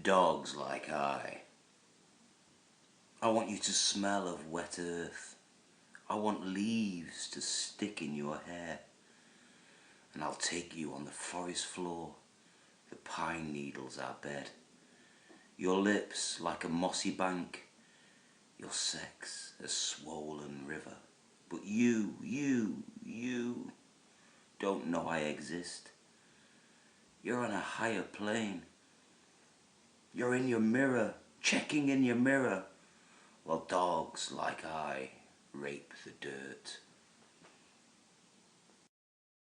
dogs like I want you to smell of wet earth. I want leaves to stick in your hair. And I'll take you on the forest floor. The pine needles our bed. Your lips like a mossy bank. Your sex a swollen river. But you don't know I exist. You're on a higher plane. You're in your mirror, checking in your mirror, while dogs like I rape the dirt.